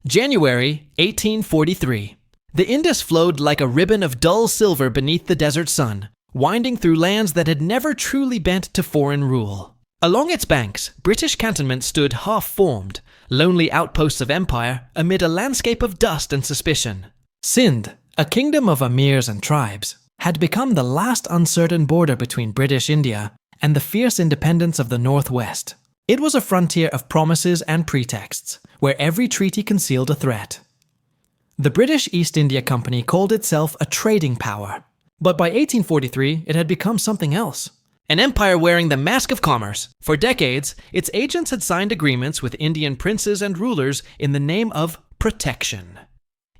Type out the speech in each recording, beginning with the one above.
January 1843. The Indus flowed like a ribbon of dull silver beneath the desert sun, winding through lands that had never truly bent to foreign rule. Along its banks, British cantonments stood half-formed, lonely outposts of empire amid a landscape of dust and suspicion. Sindh, a kingdom of amirs and tribes, had become the last uncertain border between British India and the fierce independence of the Northwest. It was a frontier of promises and pretexts, where every treaty concealed a threat. The British East India Company called itself a trading power, but by 1843 it had become something else. An empire wearing the mask of commerce. For decades, its agents had signed agreements with Indian princes and rulers in the name of protection.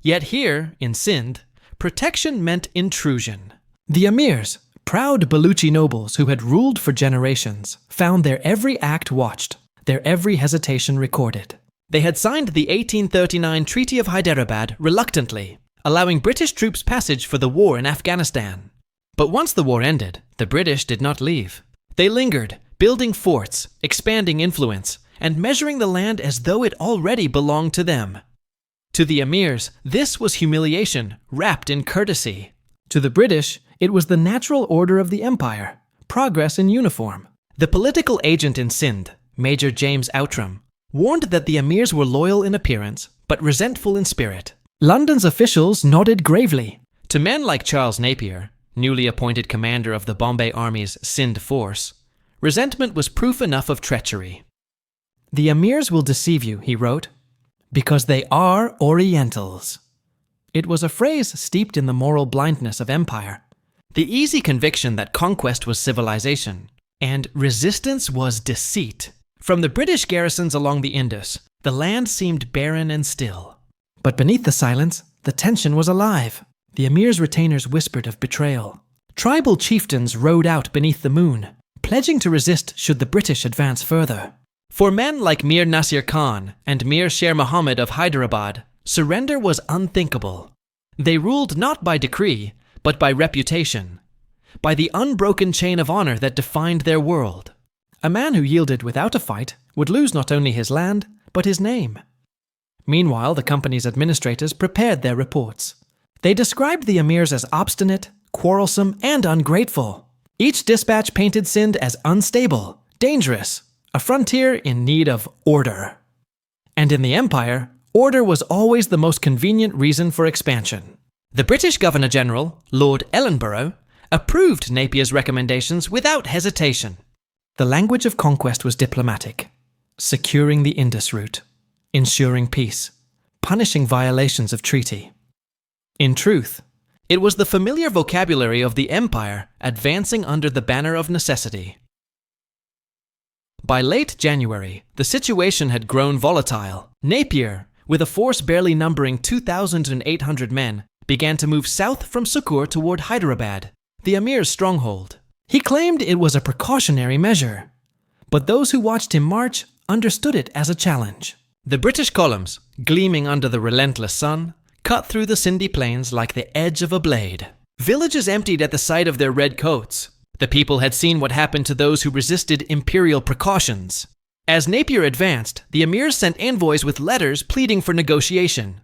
Yet here, in Sindh, protection meant intrusion. The Amirs, proud Baluchi nobles who had ruled for generations, found their every act watched, their every hesitation recorded. They had signed the 1839 Treaty of Hyderabad reluctantly, allowing British troops passage for the war in Afghanistan. But once the war ended, the British did not leave. They lingered, building forts, expanding influence, and measuring the land as though it already belonged to them. To the Amirs, this was humiliation, wrapped in courtesy. To the British, it was the natural order of the empire, progress in uniform. The political agent in Sindh, Major James Outram, warned that the Amirs were loyal in appearance, but resentful in spirit. London's officials nodded gravely. To men like Charles Napier, newly appointed commander of the Bombay Army's Sindh force, resentment was proof enough of treachery. "The Amirs will deceive you," he wrote, "because they are Orientals." It was a phrase steeped in the moral blindness of empire, the easy conviction that conquest was civilization, and resistance was deceit. From the British garrisons along the Indus, the land seemed barren and still. But beneath the silence, the tension was alive. The Emir's retainers whispered of betrayal. Tribal chieftains rode out beneath the moon, pledging to resist should the British advance further. For men like Mir Nasir Khan and Mir Sher Muhammad of Hyderabad, surrender was unthinkable. They ruled not by decree, but by reputation, by the unbroken chain of honor that defined their world. A man who yielded without a fight would lose not only his land, but his name. Meanwhile, the company's administrators prepared their reports. They described the Amirs as obstinate, quarrelsome, and ungrateful. Each dispatch painted Sindh as unstable, dangerous, a frontier in need of order. And in the empire, order was always the most convenient reason for expansion. The British Governor-General, Lord Ellenborough, approved Napier's recommendations without hesitation. The language of conquest was diplomatic, securing the Indus route, ensuring peace, punishing violations of treaty. In truth, it was the familiar vocabulary of the empire advancing under the banner of necessity. By late January, the situation had grown volatile. Napier, with a force barely numbering 2,800 men, began to move south from Sukkur toward Hyderabad, the Amir's stronghold. He claimed it was a precautionary measure, but those who watched him march understood it as a challenge. The British columns, gleaming under the relentless sun, cut through the Sindhi plains like the edge of a blade. Villages emptied at the sight of their red coats. The people had seen what happened to those who resisted imperial precautions. As Napier advanced, the Amirs sent envoys with letters pleading for negotiation.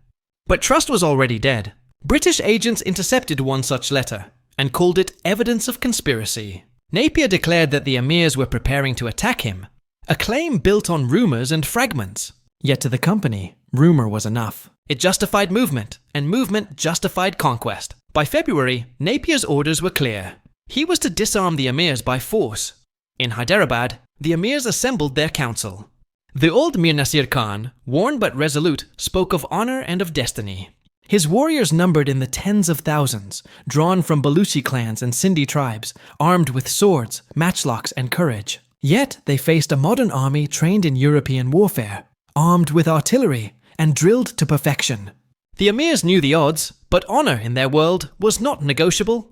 But trust was already dead. British agents intercepted one such letter and called it evidence of conspiracy. Napier declared that the Amirs were preparing to attack him, a claim built on rumors and fragments. Yet to the company, rumor was enough. It justified movement, and movement justified conquest. By February, Napier's orders were clear. He was to disarm the Amirs by force. In Hyderabad, the Amirs assembled their council. The old Mir Nasir Khan, worn but resolute, spoke of honor and of destiny. His warriors numbered in the tens of thousands, drawn from Baluchi clans and Sindhi tribes, armed with swords, matchlocks, and courage. Yet they faced a modern army trained in European warfare, armed with artillery, and drilled to perfection. The Amirs knew the odds, but honor in their world was not negotiable.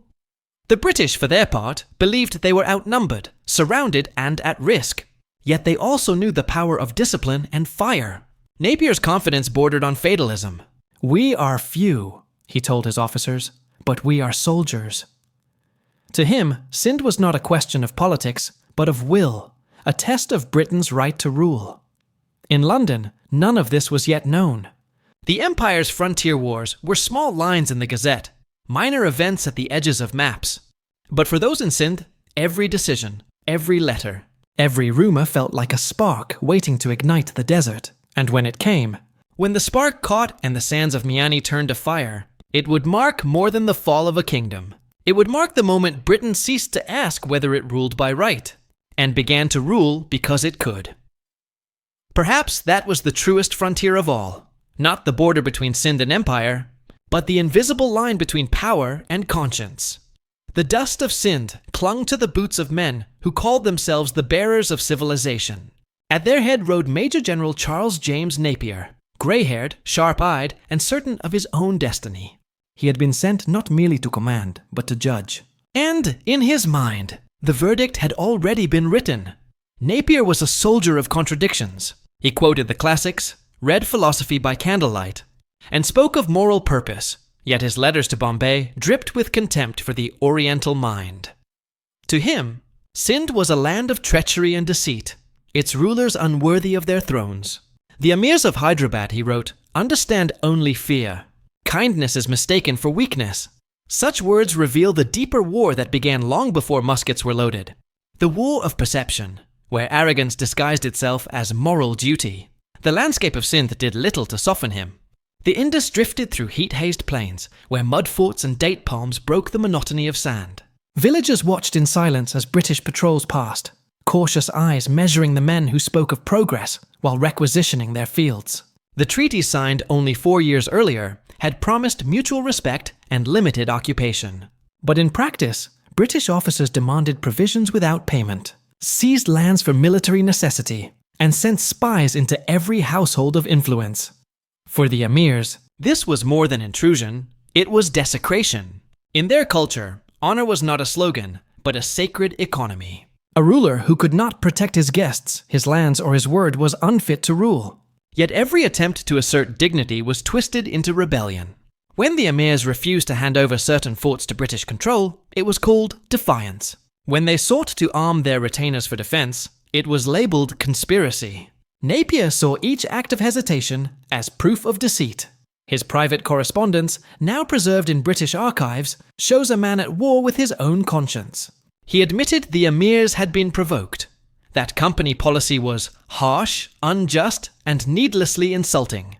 The British, for their part, believed they were outnumbered, surrounded, and at risk. Yet they also knew the power of discipline and fire. Napier's confidence bordered on fatalism. "We are few," he told his officers, "but we are soldiers." To him, Sindh was not a question of politics, but of will, a test of Britain's right to rule. In London, none of this was yet known. The empire's frontier wars were small lines in the Gazette, minor events at the edges of maps. But for those in Sindh, every decision, every letter, every rumour felt like a spark waiting to ignite the desert. And when it came, when the spark caught and the sands of Miani turned to fire, it would mark more than the fall of a kingdom. It would mark the moment Britain ceased to ask whether it ruled by right, and began to rule because it could. Perhaps that was the truest frontier of all, not the border between Sindh and empire, but the invisible line between power and conscience. The dust of Sindh clung to the boots of men who called themselves the bearers of civilization. At their head rode Major General Charles James Napier, grey-haired, sharp-eyed, and certain of his own destiny. He had been sent not merely to command, but to judge. And, in his mind, the verdict had already been written. Napier was a soldier of contradictions. He quoted the classics, read philosophy by candlelight, and spoke of moral purpose, yet his letters to Bombay dripped with contempt for the Oriental mind. To him, Sindh was a land of treachery and deceit, its rulers unworthy of their thrones. The Amirs of Hyderabad, he wrote, understand only fear. Kindness is mistaken for weakness. Such words reveal the deeper war that began long before muskets were loaded. The war of perception, where arrogance disguised itself as moral duty. The landscape of Sindh did little to soften him. The Indus drifted through heat-hazed plains, where mud forts and date palms broke the monotony of sand. Villagers watched in silence as British patrols passed, cautious eyes measuring the men who spoke of progress while requisitioning their fields. The treaties signed only 4 years earlier had promised mutual respect and limited occupation. But in practice, British officers demanded provisions without payment, seized lands for military necessity, and sent spies into every household of influence. For the Amirs, this was more than intrusion, it was desecration. In their culture, honor was not a slogan, but a sacred economy. A ruler who could not protect his guests, his lands, or his word was unfit to rule. Yet every attempt to assert dignity was twisted into rebellion. When the Amirs refused to hand over certain forts to British control, it was called defiance. When they sought to arm their retainers for defense, it was labeled conspiracy. Napier saw each act of hesitation as proof of deceit. His private correspondence, now preserved in British archives, shows a man at war with his own conscience. He admitted the Amirs had been provoked, that company policy was harsh, unjust, and needlessly insulting.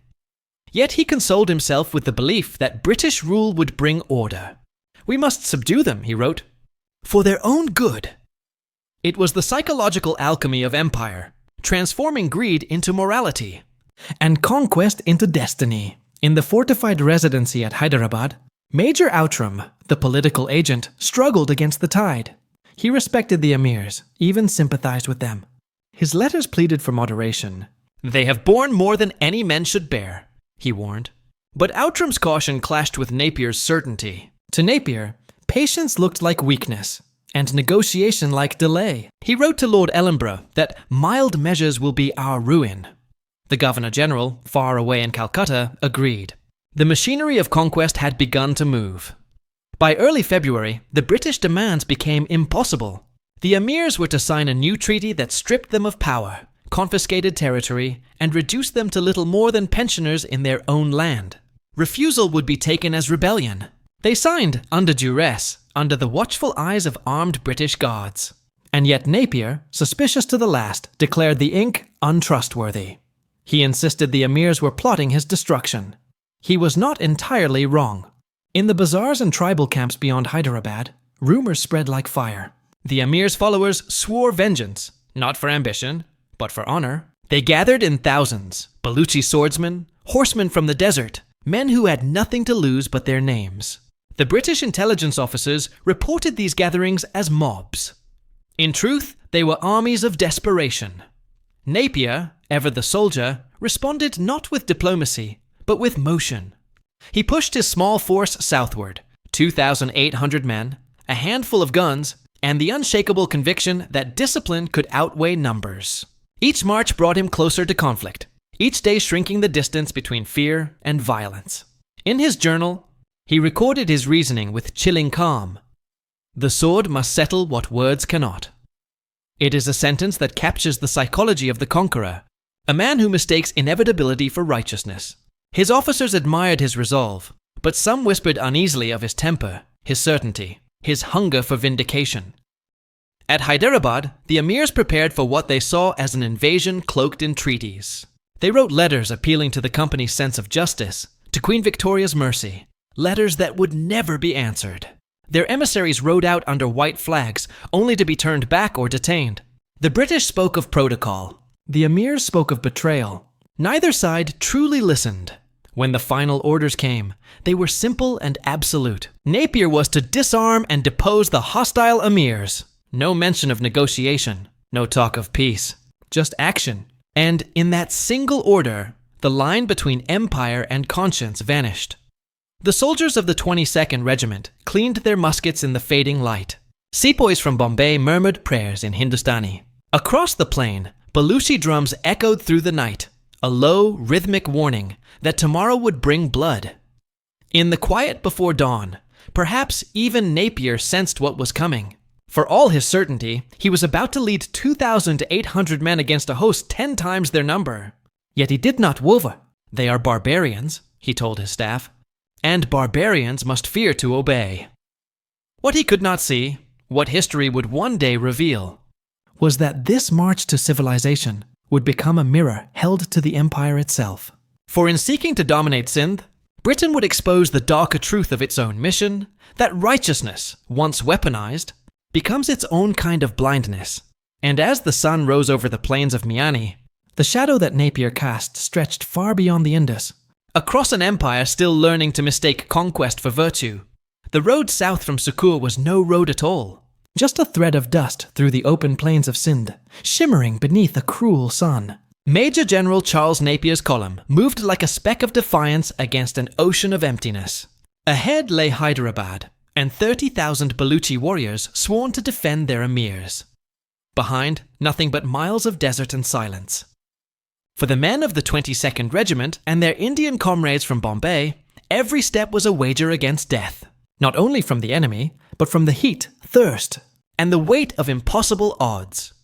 Yet he consoled himself with the belief that British rule would bring order. We must subdue them, he wrote, for their own good. It was the psychological alchemy of empire, transforming greed into morality, and conquest into destiny. In the fortified residency at Hyderabad, Major Outram, the political agent, struggled against the tide. He respected the Amirs, even sympathized with them. His letters pleaded for moderation. They have borne more than any men should bear, he warned. But Outram's caution clashed with Napier's certainty. To Napier, patience looked like weakness, and negotiation like delay. He wrote to Lord Ellenborough that mild measures will be our ruin. The Governor-General, far away in Calcutta, agreed. The machinery of conquest had begun to move. By early February, the British demands became impossible. The Amirs were to sign a new treaty that stripped them of power, confiscated territory, and reduced them to little more than pensioners in their own land. Refusal would be taken as rebellion. They signed under duress, under the watchful eyes of armed British guards. And yet Napier, suspicious to the last, declared the ink untrustworthy. He insisted the Amirs were plotting his destruction. He was not entirely wrong. In the bazaars and tribal camps beyond Hyderabad, rumors spread like fire. The Amir's followers swore vengeance, not for ambition, but for honor. They gathered in thousands, Baluchi swordsmen, horsemen from the desert, men who had nothing to lose but their names. The British intelligence officers reported these gatherings as mobs. In truth, they were armies of desperation. Napier, ever the soldier, responded not with diplomacy, but with motion. He pushed his small force southward, 2,800 men, a handful of guns, and the unshakable conviction that discipline could outweigh numbers. Each march brought him closer to conflict, each day shrinking the distance between fear and violence. In his journal, he recorded his reasoning with chilling calm. The sword must settle what words cannot. It is a sentence that captures the psychology of the conqueror, a man who mistakes inevitability for righteousness. His officers admired his resolve, but some whispered uneasily of his temper, his certainty, his hunger for vindication. At Hyderabad, the emirs prepared for what they saw as an invasion cloaked in treaties. They wrote letters appealing to the company's sense of justice, to Queen Victoria's mercy, letters that would never be answered. Their emissaries rode out under white flags, only to be turned back or detained. The British spoke of protocol. The emirs spoke of betrayal. Neither side truly listened. When the final orders came, they were simple and absolute. Napier was to disarm and depose the hostile emirs. No mention of negotiation, no talk of peace, just action. And in that single order, the line between empire and conscience vanished. The soldiers of the 22nd Regiment cleaned their muskets in the fading light. Sepoys from Bombay murmured prayers in Hindustani. Across the plain, Baluchi drums echoed through the night, a low, rhythmic warning that tomorrow would bring blood. In the quiet before dawn, perhaps even Napier sensed what was coming. For all his certainty, he was about to lead 2,800 men against a host 10 times their number. Yet he did not waver. They are barbarians, he told his staff, and barbarians must fear to obey. What he could not see, what history would one day reveal, was that this march to civilization would become a mirror held to the empire itself. For in seeking to dominate Sindh, Britain would expose the darker truth of its own mission, that righteousness, once weaponized, becomes its own kind of blindness. And as the sun rose over the plains of Miani, the shadow that Napier cast stretched far beyond the Indus. Across an empire still learning to mistake conquest for virtue, the road south from Sukur was no road at all. Just a thread of dust through the open plains of Sindh, shimmering beneath a cruel sun. Major General Charles Napier's column moved like a speck of defiance against an ocean of emptiness. Ahead lay Hyderabad, and 30,000 Baluchi warriors sworn to defend their emirs. Behind, nothing but miles of desert and silence. For the men of the 22nd Regiment and their Indian comrades from Bombay, every step was a wager against death, not only from the enemy, but from the heat, thirst, and the weight of impossible odds.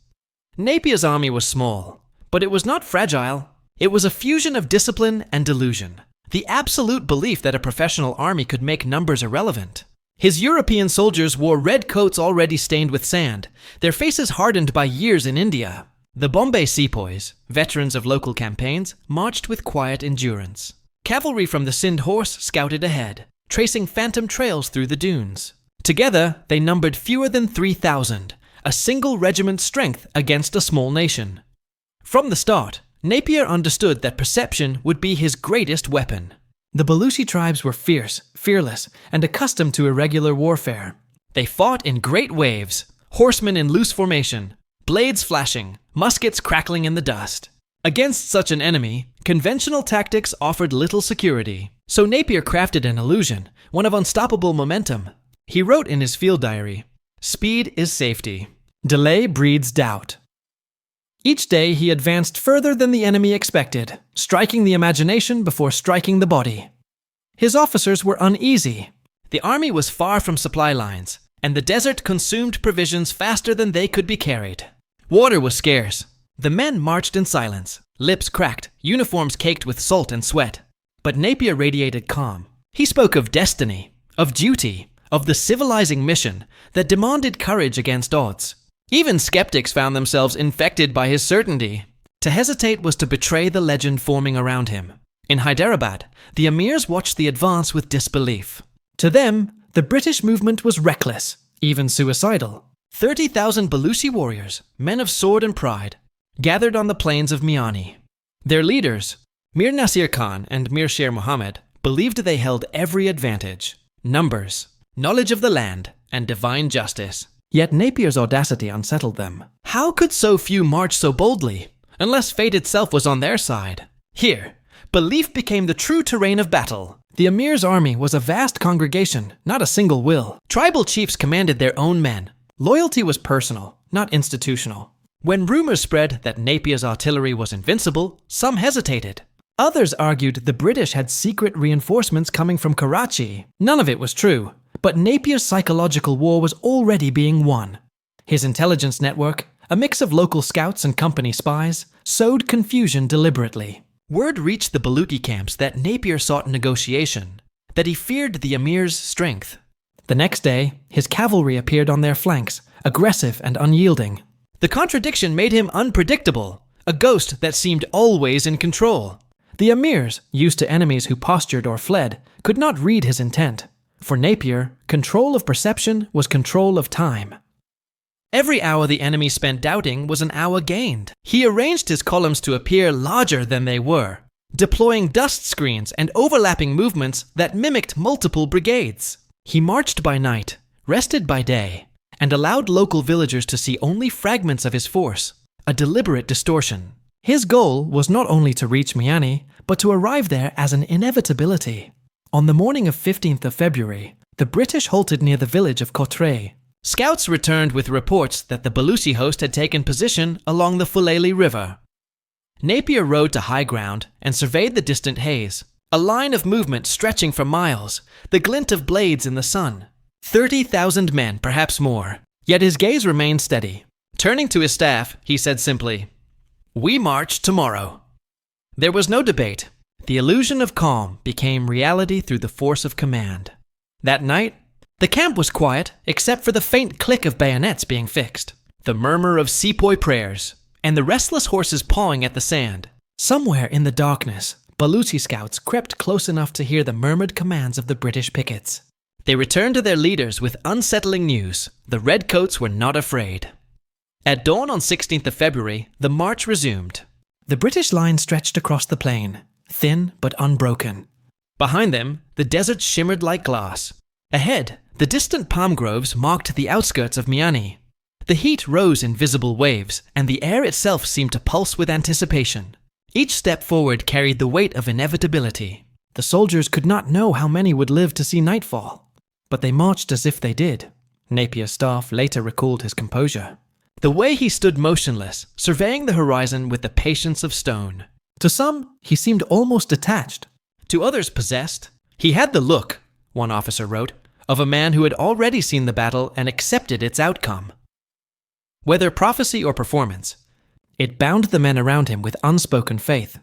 Napier's army was small, but it was not fragile. It was a fusion of discipline and delusion, the absolute belief that a professional army could make numbers irrelevant. His European soldiers wore red coats already stained with sand, their faces hardened by years in India. The Bombay sepoys, veterans of local campaigns, marched with quiet endurance. Cavalry from the Sindh Horse scouted ahead, tracing phantom trails through the dunes. Together, they numbered fewer than 3,000, a single regiment's strength against a small nation. From the start, Napier understood that perception would be his greatest weapon. The Baluchi tribes were fierce, fearless, and accustomed to irregular warfare. They fought in great waves, horsemen in loose formation, blades flashing, muskets crackling in the dust. Against such an enemy, conventional tactics offered little security. So Napier crafted an illusion, one of unstoppable momentum. He wrote in his field diary, "Speed is safety. Delay breeds doubt." Each day he advanced further than the enemy expected, striking the imagination before striking the body. His officers were uneasy. The army was far from supply lines, and the desert consumed provisions faster than they could be carried. Water was scarce. The men marched in silence, lips cracked, uniforms caked with salt and sweat. But Napier radiated calm. He spoke of destiny, of duty, of the civilizing mission that demanded courage against odds. Even skeptics found themselves infected by his certainty. To hesitate was to betray the legend forming around him. In Hyderabad, the emirs watched the advance with disbelief. To them, the British movement was reckless, even suicidal. 30,000 Baluchi warriors, men of sword and pride, gathered on the plains of Miani. Their leaders, Mir Nasir Khan and Mir Sher Muhammad, believed they held every advantage: numbers, knowledge of the land, and divine justice. Yet Napier's audacity unsettled them. How could so few march so boldly, unless fate itself was on their side? Here, belief became the true terrain of battle. The emir's army was a vast congregation, not a single will. Tribal chiefs commanded their own men. Loyalty was personal, not institutional. When rumors spread that Napier's artillery was invincible, some hesitated. Others argued the British had secret reinforcements coming from Karachi. None of it was true. But Napier's psychological war was already being won. His intelligence network, a mix of local scouts and company spies, sowed confusion deliberately. Word reached the Baluchi camps that Napier sought negotiation, that he feared the Amir's strength. The next day, his cavalry appeared on their flanks, aggressive and unyielding. The contradiction made him unpredictable, a ghost that seemed always in control. The Amirs, used to enemies who postured or fled, could not read his intent. For Napier, control of perception was control of time. Every hour the enemy spent doubting was an hour gained. He arranged his columns to appear larger than they were, deploying dust screens and overlapping movements that mimicked multiple brigades. He marched by night, rested by day, and allowed local villagers to see only fragments of his force, a deliberate distortion. His goal was not only to reach Miani, but to arrive there as an inevitability. On the morning of 15th of February, the British halted near the village of Cottray. Scouts returned with reports that the Baluchi host had taken position along the Fuleli River. Napier rode to high ground and surveyed the distant haze, a line of movement stretching for miles, the glint of blades in the sun. 30,000 men, perhaps more. Yet his gaze remained steady. Turning to his staff, he said simply, "We march tomorrow." There was no debate. The illusion of calm became reality through the force of command. That night, the camp was quiet except for the faint click of bayonets being fixed, the murmur of sepoy prayers, and the restless horses pawing at the sand. Somewhere in the darkness, Baluchi scouts crept close enough to hear the murmured commands of the British pickets. They returned to their leaders with unsettling news. The redcoats were not afraid. At dawn on 16th of February, the march resumed. The British line stretched across the plain, thin but unbroken. Behind them, the desert shimmered like glass. Ahead, the distant palm groves marked the outskirts of Miani. The heat rose in visible waves, and the air itself seemed to pulse with anticipation. Each step forward carried the weight of inevitability. The soldiers could not know how many would live to see nightfall, but they marched as if they did. Napier's staff later recalled his composure. The way he stood motionless, surveying the horizon with the patience of stone. To some, he seemed almost detached. To others, possessed. He had the look, one officer wrote, of a man who had already seen the battle and accepted its outcome. Whether prophecy or performance, it bound the men around him with unspoken faith.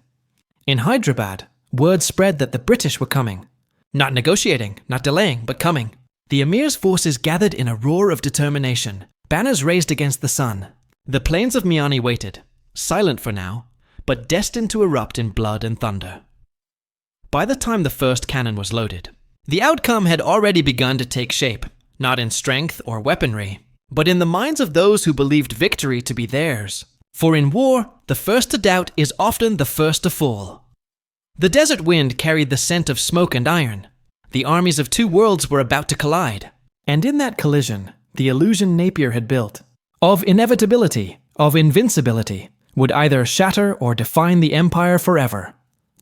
In Hyderabad, word spread that the British were coming. Not negotiating, not delaying, but coming. The Amir's forces gathered in a roar of determination, banners raised against the sun. The plains of Miani waited, silent for now, but destined to erupt in blood and thunder. By the time the first cannon was loaded, the outcome had already begun to take shape, not in strength or weaponry, but in the minds of those who believed victory to be theirs. For in war, the first to doubt is often the first to fall. The desert wind carried the scent of smoke and iron. The armies of two worlds were about to collide. And in that collision, the illusion Napier had built, of inevitability, of invincibility, would either shatter or define the empire forever.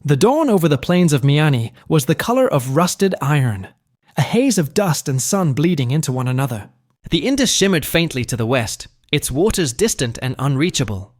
The dawn over the plains of Miani was the color of rusted iron, a haze of dust and sun bleeding into one another. The Indus shimmered faintly to the west, its waters distant and unreachable.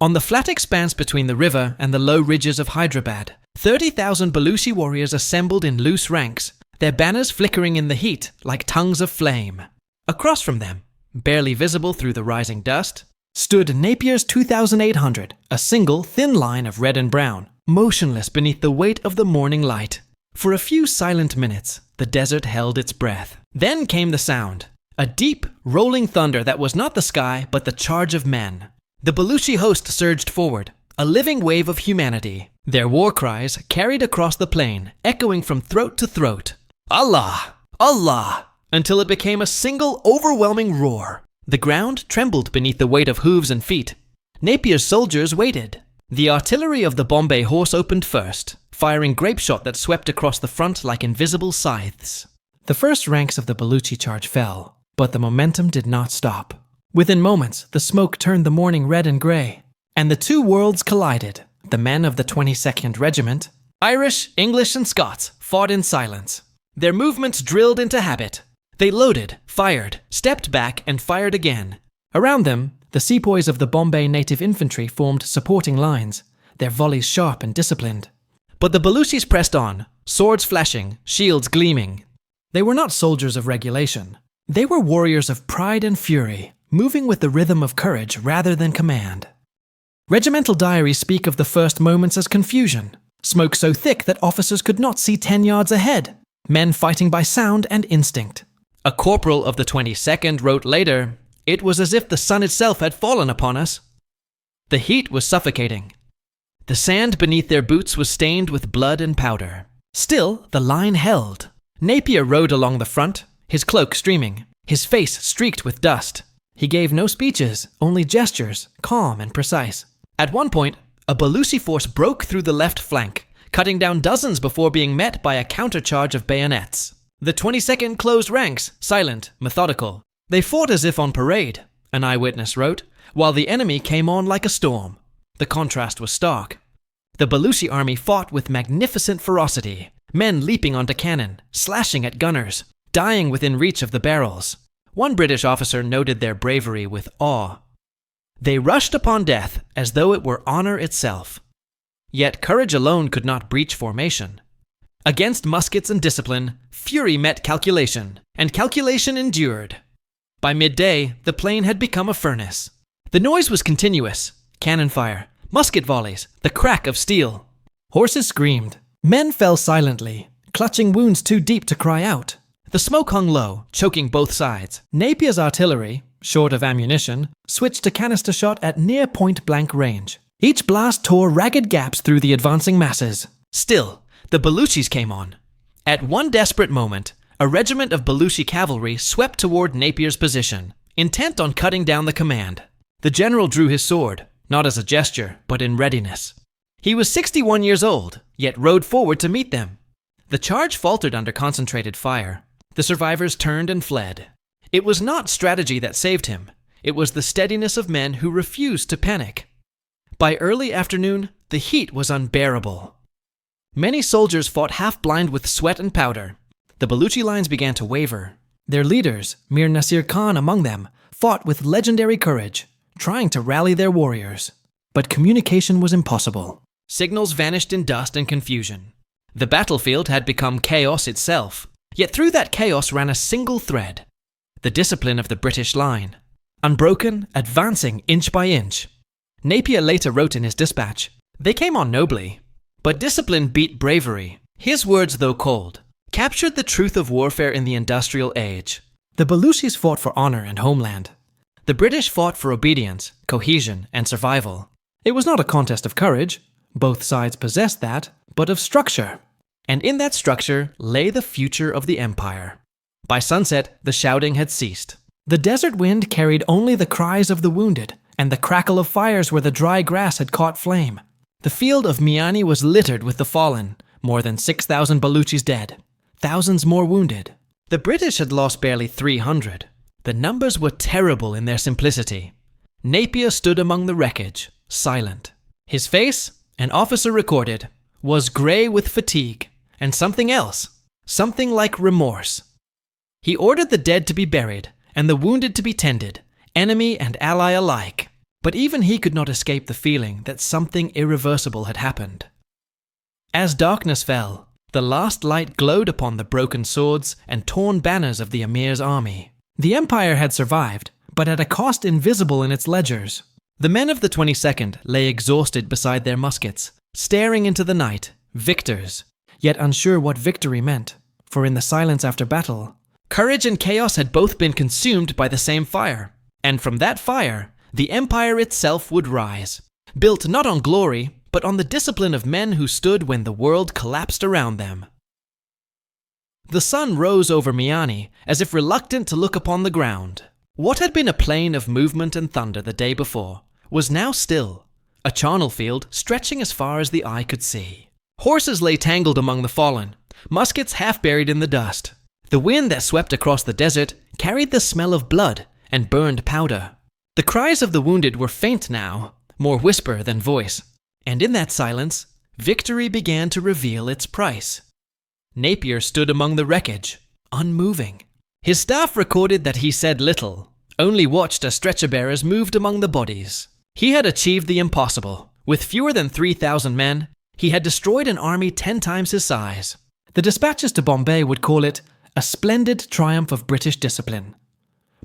On the flat expanse between the river and the low ridges of Hyderabad, 30,000 Baluchi warriors assembled in loose ranks, their banners flickering in the heat like tongues of flame. Across from them, barely visible through the rising dust, stood Napier's 2,800, a single thin line of red and brown, motionless beneath the weight of the morning light. For a few silent minutes, the desert held its breath. Then came the sound, a deep, rolling thunder that was not the sky but the charge of men. The Baluchi host surged forward, a living wave of humanity. Their war cries carried across the plain, echoing from throat to throat. Allah! Allah! Until it became a single, overwhelming roar. The ground trembled beneath the weight of hooves and feet. Napier's soldiers waited. The artillery of the Bombay horse opened first, firing grape shot that swept across the front like invisible scythes. The first ranks of the Baluchi charge fell, but the momentum did not stop. Within moments, the smoke turned the morning red and grey, and the two worlds collided. The men of the 22nd Regiment, Irish, English, and Scots, fought in silence. Their movements drilled into habit. They loaded, fired, stepped back, and fired again. Around them, the sepoys of the Bombay native infantry formed supporting lines, their volleys sharp and disciplined. But the Baluchis pressed on, swords flashing, shields gleaming. They were not soldiers of regulation. They were warriors of pride and fury, moving with the rhythm of courage rather than command. Regimental diaries speak of the first moments as confusion. Smoke so thick that officers could not see 10 yards ahead. Men fighting by sound and instinct. A corporal of the 22nd wrote later, "It was as if the sun itself had fallen upon us." The heat was suffocating. The sand beneath their boots was stained with blood and powder. Still, the line held. Napier rode along the front, his cloak streaming, his face streaked with dust. He gave no speeches, only gestures, calm and precise. At one point, a Baluchi force broke through the left flank, cutting down dozens before being met by a countercharge of bayonets. The 22nd closed ranks, silent, methodical. They fought as if on parade, an eyewitness wrote, while the enemy came on like a storm. The contrast was stark. The Baluchi army fought with magnificent ferocity, men leaping onto cannon, slashing at gunners, dying within reach of the barrels. One British officer noted their bravery with awe. They rushed upon death as though it were honor itself. Yet courage alone could not breach formation. Against muskets and discipline, fury met calculation, and calculation endured. By midday, the plain had become a furnace. The noise was continuous. Cannon fire, musket volleys, the crack of steel. Horses screamed. Men fell silently, clutching wounds too deep to cry out. The smoke hung low, choking both sides. Napier's artillery, short of ammunition, switched to canister shot at near point-blank range. Each blast tore ragged gaps through the advancing masses. Still, the Baluchis came on. At one desperate moment, a regiment of Baluchi cavalry swept toward Napier's position, intent on cutting down the command. The general drew his sword, not as a gesture, but in readiness. He was 61 years old, yet rode forward to meet them. The charge faltered under concentrated fire. The survivors turned and fled. It was not strategy that saved him. It was the steadiness of men who refused to panic. By early afternoon, the heat was unbearable. Many soldiers fought half-blind with sweat and powder. The Baluchi lines began to waver. Their leaders, Mir Nasir Khan among them, fought with legendary courage, trying to rally their warriors. But communication was impossible. Signals vanished in dust and confusion. The battlefield had become chaos itself. Yet through that chaos ran a single thread. The discipline of the British line. Unbroken, advancing inch by inch. Napier later wrote in his dispatch, "They came on nobly, but discipline beat bravery." His words, though cold, captured the truth of warfare in the industrial age. The Baluchis fought for honor and homeland. The British fought for obedience, cohesion, and survival. It was not a contest of courage. Both sides possessed that, but of structure. And in that structure lay the future of the empire. By sunset, the shouting had ceased. The desert wind carried only the cries of the wounded and the crackle of fires where the dry grass had caught flame. The field of Miani was littered with the fallen, more than 6,000 Baluchis dead, thousands more wounded. The British had lost barely 300. The numbers were terrible in their simplicity. Napier stood among the wreckage, silent. His face, an officer recorded, was grey with fatigue. And something else, something like remorse. He ordered the dead to be buried and the wounded to be tended, enemy and ally alike. But even he could not escape the feeling that something irreversible had happened. As darkness fell, the last light glowed upon the broken swords and torn banners of the Amir's army. The empire had survived, but at a cost invisible in its ledgers. The men of the 22nd lay exhausted beside their muskets, staring into the night, victors. Yet unsure what victory meant, for in the silence after battle, courage and chaos had both been consumed by the same fire, and from that fire, the empire itself would rise, built not on glory, but on the discipline of men who stood when the world collapsed around them. The sun rose over Miani, as if reluctant to look upon the ground. What had been a plain of movement and thunder the day before, was now still, a charnel field stretching as far as the eye could see. Horses lay tangled among the fallen, muskets half buried in the dust. The wind that swept across the desert carried the smell of blood and burned powder. The cries of the wounded were faint now, more whisper than voice, and in that silence, victory began to reveal its price. Napier stood among the wreckage, unmoving. His staff recorded that he said little, only watched as stretcher-bearers moved among the bodies. He had achieved the impossible. With fewer than 3,000 men, he had destroyed an army 10 times his size. The dispatches to Bombay would call it a splendid triumph of British discipline.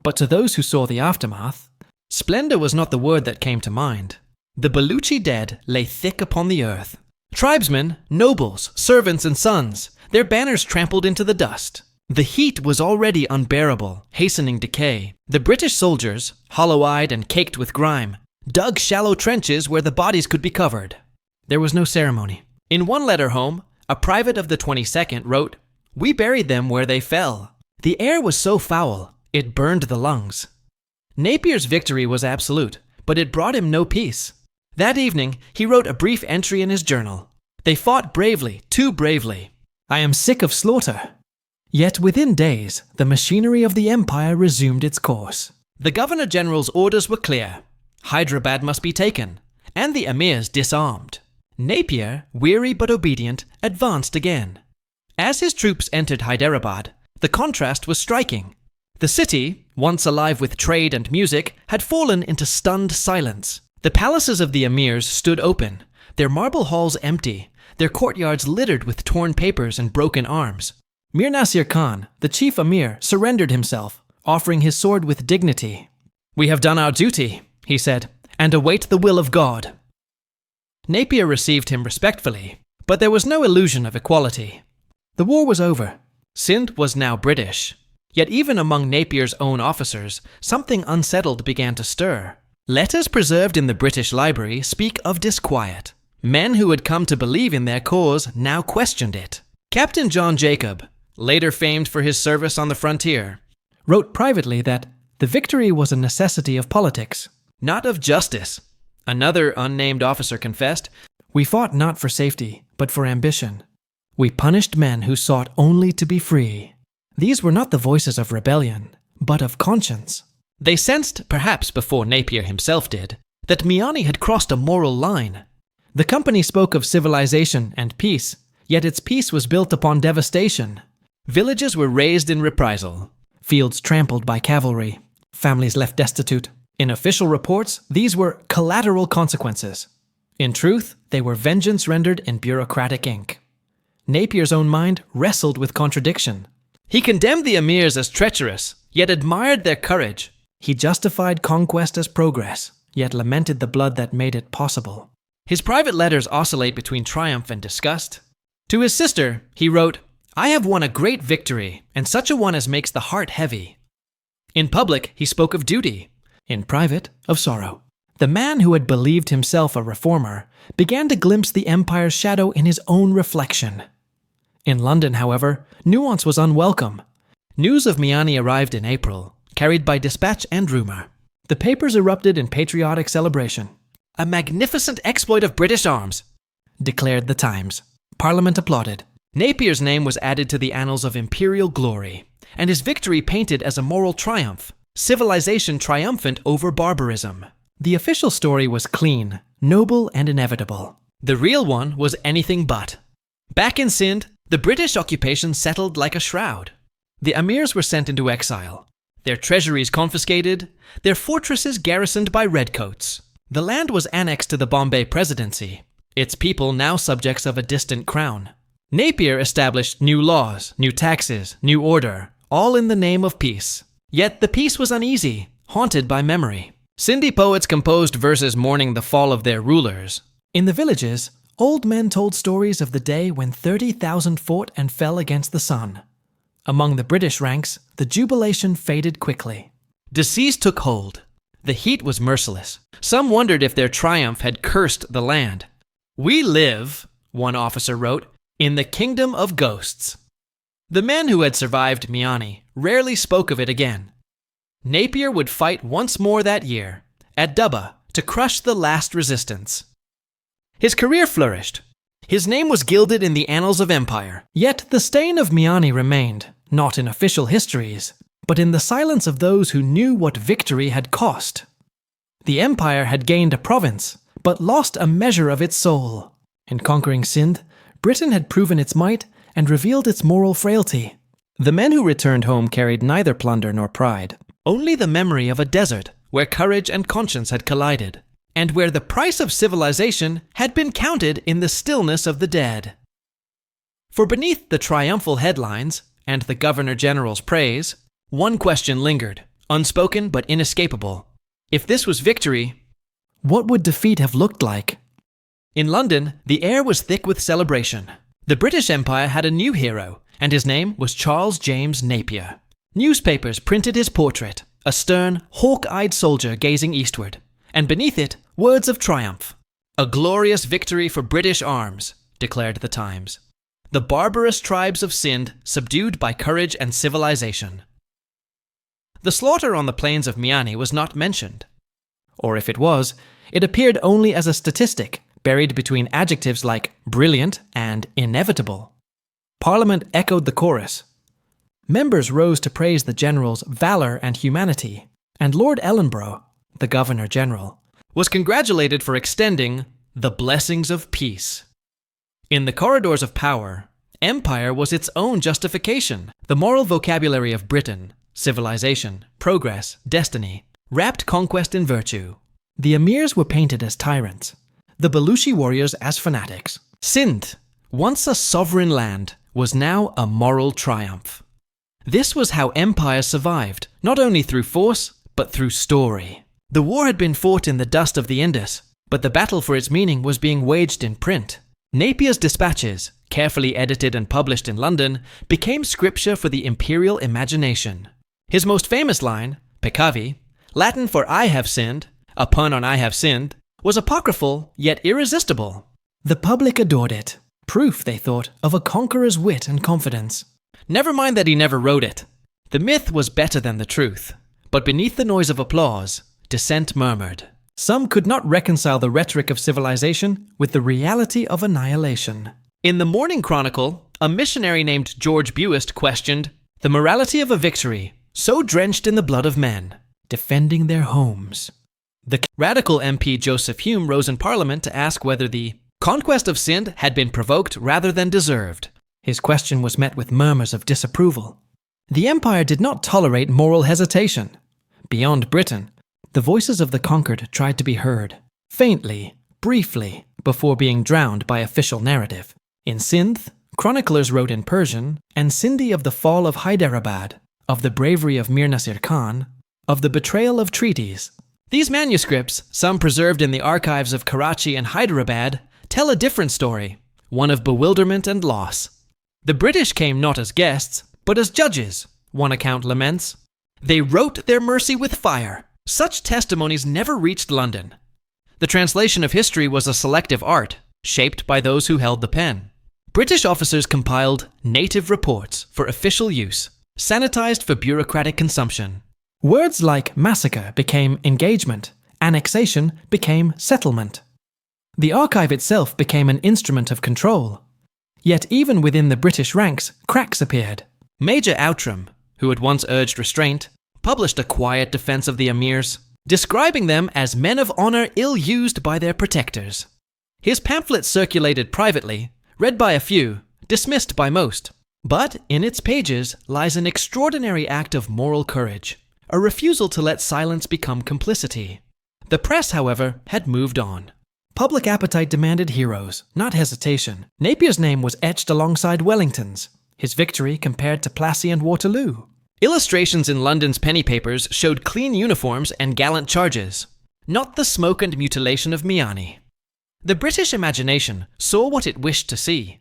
But to those who saw the aftermath, splendor was not the word that came to mind. The Baluchi dead lay thick upon the earth. Tribesmen, nobles, servants, and sons, their banners trampled into the dust. The heat was already unbearable, hastening decay. The British soldiers, hollow-eyed and caked with grime, dug shallow trenches where the bodies could be covered. There was no ceremony. In one letter home, a private of the 22nd wrote, "We buried them where they fell. The air was so foul, it burned the lungs." Napier's victory was absolute, but it brought him no peace. That evening, he wrote a brief entry in his journal. "They fought bravely, too bravely. I am sick of slaughter." Yet within days, the machinery of the empire resumed its course. The Governor-General's orders were clear. Hyderabad must be taken, and the emirs disarmed. Napier, weary but obedient, advanced again. As his troops entered Hyderabad, the contrast was striking. The city, once alive with trade and music, had fallen into stunned silence. The palaces of the emirs stood open, their marble halls empty, their courtyards littered with torn papers and broken arms. Mir Nasir Khan, the chief emir, surrendered himself, offering his sword with dignity. "We have done our duty," he said, "and await the will of God." Napier received him respectfully, but there was no illusion of equality. The war was over. Sindh was now British. Yet even among Napier's own officers, something unsettled began to stir. Letters preserved in the British Library speak of disquiet. Men who had come to believe in their cause now questioned it. Captain John Jacob, later famed for his service on the frontier, wrote privately that the victory was a necessity of politics, not of justice. Another unnamed officer confessed, "We fought not for safety, but for ambition. We punished men who sought only to be free." These were not the voices of rebellion, but of conscience. They sensed, perhaps before Napier himself did, that Miani had crossed a moral line. The company spoke of civilization and peace, yet its peace was built upon devastation. Villages were razed in reprisal, fields trampled by cavalry, families left destitute. In official reports, these were collateral consequences. In truth, they were vengeance rendered in bureaucratic ink. Napier's own mind wrestled with contradiction. He condemned the emirs as treacherous, yet admired their courage. He justified conquest as progress, yet lamented the blood that made it possible. His private letters oscillate between triumph and disgust. To his sister, he wrote, "I have won a great victory, and such a one as makes the heart heavy." In public, he spoke of duty. In private, of sorrow. The man who had believed himself a reformer began to glimpse the empire's shadow in his own reflection. In London, however, nuance was unwelcome. News of Miani arrived in April, carried by dispatch and rumor. The papers erupted in patriotic celebration. "A magnificent exploit of British arms," declared the Times. Parliament applauded. Napier's name was added to the annals of imperial glory, and his victory painted as a moral triumph, civilization triumphant over barbarism. The official story was clean, noble, and inevitable. The real one was anything but. Back in Sindh, the British occupation settled like a shroud. The emirs were sent into exile, their treasuries confiscated, their fortresses garrisoned by redcoats. The land was annexed to the Bombay Presidency, its people now subjects of a distant crown. Napier established new laws, new taxes, new order, all in the name of peace. Yet the peace was uneasy, haunted by memory. Sindhi poets composed verses mourning the fall of their rulers. In the villages, old men told stories of the day when 30,000 fought and fell against the sun. Among the British ranks, the jubilation faded quickly. Disease took hold. The heat was merciless. Some wondered if their triumph had cursed the land. "We live," one officer wrote, "in the kingdom of ghosts." The men who had survived Miani rarely spoke of it again. Napier would fight once more that year, at Dubba, to crush the last resistance. His career flourished. His name was gilded in the annals of empire. Yet the stain of Miani remained, not in official histories, but in the silence of those who knew what victory had cost. The empire had gained a province, but lost a measure of its soul. In conquering Sindh, Britain had proven its might and revealed its moral frailty. The men who returned home carried neither plunder nor pride, only the memory of a desert where courage and conscience had collided, and where the price of civilization had been counted in the stillness of the dead. For beneath the triumphal headlines and the Governor-General's praise, one question lingered, unspoken but inescapable. If this was victory, What would defeat have looked like? In London, the air was thick with celebration. The British Empire had a new hero, and his name was Charles James Napier. Newspapers printed his portrait, a stern, hawk-eyed soldier gazing eastward, and beneath it, words of triumph. "A glorious victory for British arms," declared the Times. "The barbarous tribes of Sindh subdued by courage and civilization." The slaughter on the plains of Miani was not mentioned. Or if it was, it appeared only as a statistic, buried between adjectives like brilliant and inevitable. Parliament echoed the chorus. Members rose to praise the general's valour and humanity, and Lord Ellenborough, the Governor-General, was congratulated for extending the blessings of peace. In the corridors of power, empire was its own justification. The moral vocabulary of Britain, civilization, progress, destiny, wrapped conquest in virtue. The Amirs were painted as tyrants, the Baluchi warriors as fanatics. Sindh, once a sovereign land, was now a moral triumph. This was how empires survived, not only through force, but through story. The war had been fought in the dust of the Indus, but the battle for its meaning was being waged in print. Napier's dispatches, carefully edited and published in London, became scripture for the imperial imagination. His most famous line, peccavi, Latin for "I have sinned," a pun on "I have sinned," was apocryphal yet irresistible. The public adored it, proof, they thought, of a conqueror's wit and confidence. Never mind that he never wrote it. The myth was better than the truth, but beneath the noise of applause, dissent murmured. Some could not reconcile the rhetoric of civilization with the reality of annihilation. In the Morning Chronicle, a missionary named George Buist questioned the morality of a victory so drenched in the blood of men, defending their homes. The radical MP Joseph Hume rose in Parliament to ask whether the conquest of Sindh had been provoked rather than deserved. His question was met with murmurs of disapproval. The empire did not tolerate moral hesitation. Beyond Britain, the voices of the conquered tried to be heard, faintly, briefly, before being drowned by official narrative. In Sindh, chroniclers wrote in Persian and Sindhi of the fall of Hyderabad, of the bravery of Mir Nasir Khan, of the betrayal of treaties. These manuscripts, some preserved in the archives of Karachi and Hyderabad, tell a different story, one of bewilderment and loss. The British came not as guests, but as judges, one account laments. They wrote their mercy with fire. Such testimonies never reached London. The translation of history was a selective art, shaped by those who held the pen. British officers compiled native reports for official use, sanitized for bureaucratic consumption. Words like massacre became engagement, annexation became settlement. The archive itself became an instrument of control. Yet even within the British ranks, cracks appeared. Major Outram, who had once urged restraint, published a quiet defense of the Amirs, describing them as men of honor ill-used by their protectors. His pamphlet circulated privately, read by a few, dismissed by most. But in its pages lies an extraordinary act of moral courage, a refusal to let silence become complicity. The press, however, had moved on. Public appetite demanded heroes, not hesitation. Napier's name was etched alongside Wellington's, his victory compared to Plassey and Waterloo. Illustrations in London's penny papers showed clean uniforms and gallant charges, not the smoke and mutilation of Miani. The British imagination saw what it wished to see.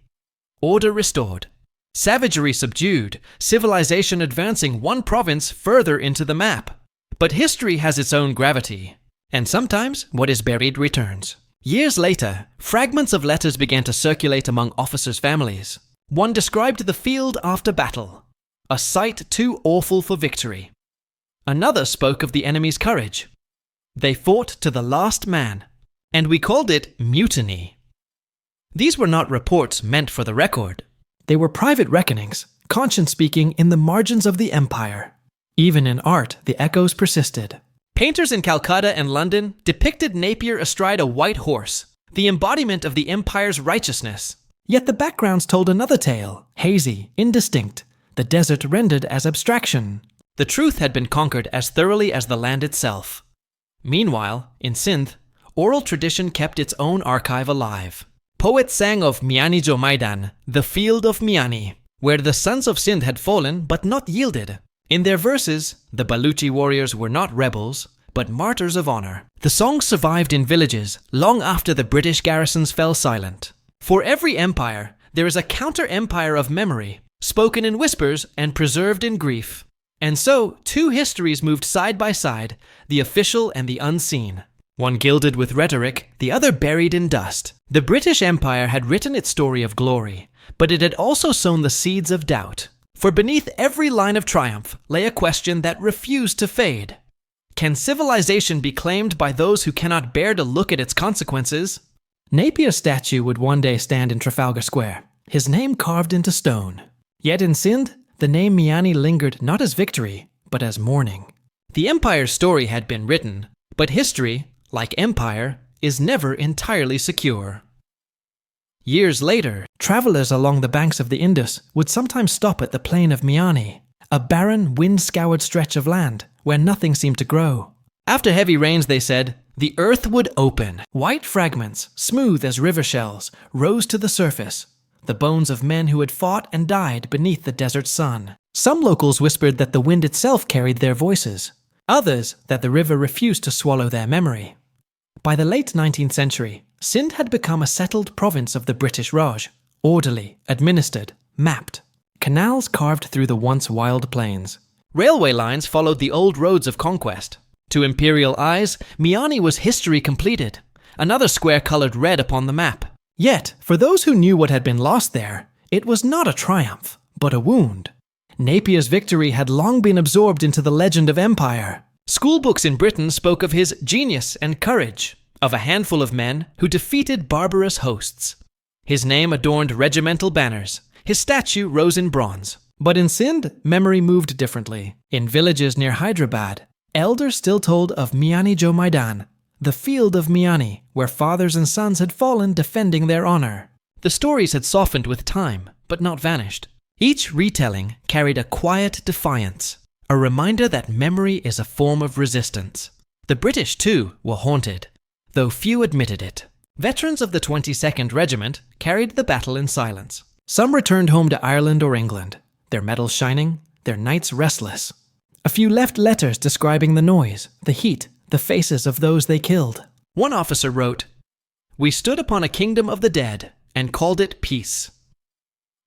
Order restored, savagery subdued, civilization advancing one province further into the map. But history has its own gravity, and sometimes what is buried returns. Years later, fragments of letters began to circulate among officers' families. One described the field after battle, a sight too awful for victory. Another spoke of the enemy's courage. They fought to the last man, and we called it mutiny. These were not reports meant for the record. They were private reckonings, conscience speaking in the margins of the empire. Even in art, the echoes persisted. Painters in Calcutta and London depicted Napier astride a white horse, the embodiment of the empire's righteousness. Yet the backgrounds told another tale, hazy, indistinct, the desert rendered as abstraction. The truth had been conquered as thoroughly as the land itself. Meanwhile, in Sindh, oral tradition kept its own archive alive. Poets sang of Miani Jo Maidan, the field of Miani, where the sons of Sindh had fallen but not yielded. In their verses, the Baluchi warriors were not rebels, but martyrs of honor. The songs survived in villages long after the British garrisons fell silent. For every empire, there is a counter-empire of memory, spoken in whispers and preserved in grief. And so, two histories moved side by side, the official and the unseen. One gilded with rhetoric, the other buried in dust. The British Empire had written its story of glory, but it had also sown the seeds of doubt. For beneath every line of triumph lay a question that refused to fade. Can civilization be claimed by those who cannot bear to look at its consequences? Napier's statue would one day stand in Trafalgar Square, his name carved into stone. Yet in Sindh, the name Miani lingered not as victory, but as mourning. The empire's story had been written, but history, like empire, is never entirely secure. Years later, travelers along the banks of the Indus would sometimes stop at the plain of Miani, a barren, wind-scoured stretch of land where nothing seemed to grow. After heavy rains, they said, the earth would open. White fragments, smooth as river shells, rose to the surface, the bones of men who had fought and died beneath the desert sun. Some locals whispered that the wind itself carried their voices, others that the river refused to swallow their memory. By the late 19th century, Sindh had become a settled province of the British Raj, orderly, administered, mapped. Canals carved through the once wild plains. Railway lines followed the old roads of conquest. To imperial eyes, Miani was history completed, another square colored red upon the map. Yet, for those who knew what had been lost there, it was not a triumph, but a wound. Napier's victory had long been absorbed into the legend of empire. Schoolbooks in Britain spoke of his genius and courage, of a handful of men who defeated barbarous hosts. His name adorned regimental banners. His statue rose in bronze. But in Sindh, memory moved differently. In villages near Hyderabad, elders still told of Miani Jo Maidan, the field of Miani, where fathers and sons had fallen defending their honor. The stories had softened with time, but not vanished. Each retelling carried a quiet defiance, a reminder that memory is a form of resistance. The British, too, were haunted, though few admitted it. Veterans of the 22nd Regiment carried the battle in silence. Some returned home to Ireland or England, their medals shining, their nights restless. A few left letters describing the noise, the heat, the faces of those they killed. One officer wrote, "We stood upon a kingdom of the dead and called it peace."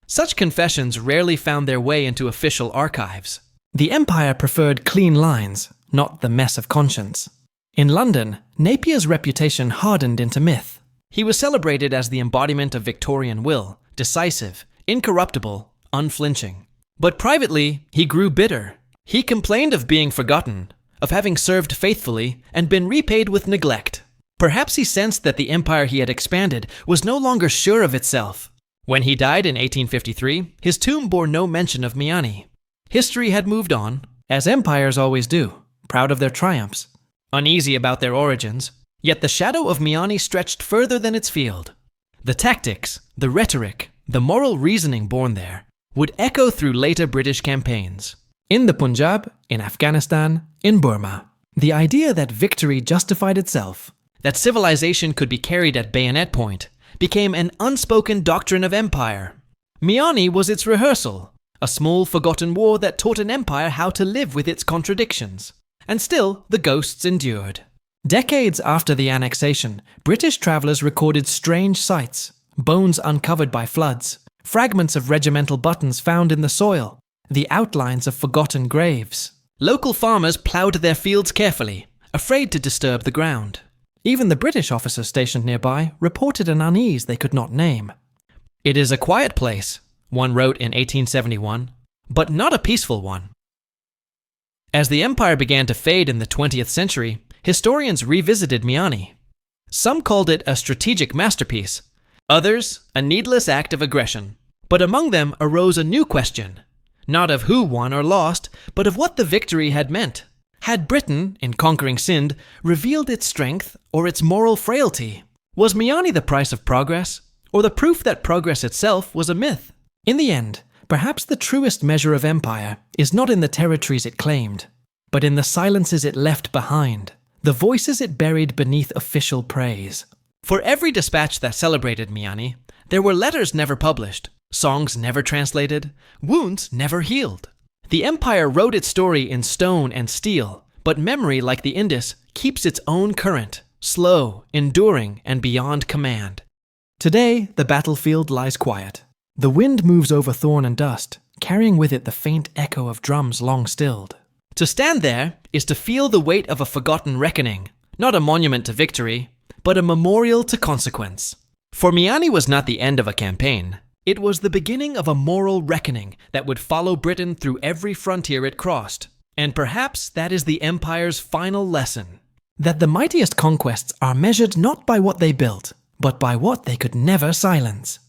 Such confessions rarely found their way into official archives. The empire preferred clean lines, not the mess of conscience. In London, Napier's reputation hardened into myth. He was celebrated as the embodiment of Victorian will, decisive, incorruptible, unflinching. But privately, he grew bitter. He complained of being forgotten, of having served faithfully and been repaid with neglect. Perhaps he sensed that the empire he had expanded was no longer sure of itself. When he died in 1853, his tomb bore no mention of Miani. History had moved on, as empires always do, proud of their triumphs, uneasy about their origins, yet the shadow of Miani stretched further than its field. The tactics, the rhetoric, the moral reasoning born there would echo through later British campaigns. In the Punjab, in Afghanistan, in Burma, the idea that victory justified itself, that civilization could be carried at bayonet point, became an unspoken doctrine of empire. Miani was its rehearsal, a small forgotten war that taught an empire how to live with its contradictions. And still, the ghosts endured. Decades after the annexation, British travelers recorded strange sights, bones uncovered by floods, fragments of regimental buttons found in the soil, the outlines of forgotten graves. Local farmers ploughed their fields carefully, afraid to disturb the ground. Even the British officers stationed nearby reported an unease they could not name. "It is a quiet place," one wrote in 1871, "but not a peaceful one." As the empire began to fade in the 20th century, historians revisited Miani. Some called it a strategic masterpiece, others a needless act of aggression. But among them arose a new question, not of who won or lost, but of what the victory had meant. Had Britain, in conquering Sindh, revealed its strength or its moral frailty? Was Miani the price of progress, or the proof that progress itself was a myth? In the end, perhaps the truest measure of empire is not in the territories it claimed, but in the silences it left behind, the voices it buried beneath official praise. For every dispatch that celebrated Miani, there were letters never published, songs never translated, wounds never healed. The empire wrote its story in stone and steel, but memory, like the Indus, keeps its own current, slow, enduring, and beyond command. Today, the battlefield lies quiet. The wind moves over thorn and dust, carrying with it the faint echo of drums long stilled. To stand there is to feel the weight of a forgotten reckoning, not a monument to victory, but a memorial to consequence. For Miani was not the end of a campaign. It was the beginning of a moral reckoning that would follow Britain through every frontier it crossed. And perhaps that is the empire's final lesson. That the mightiest conquests are measured not by what they built, but by what they could never silence.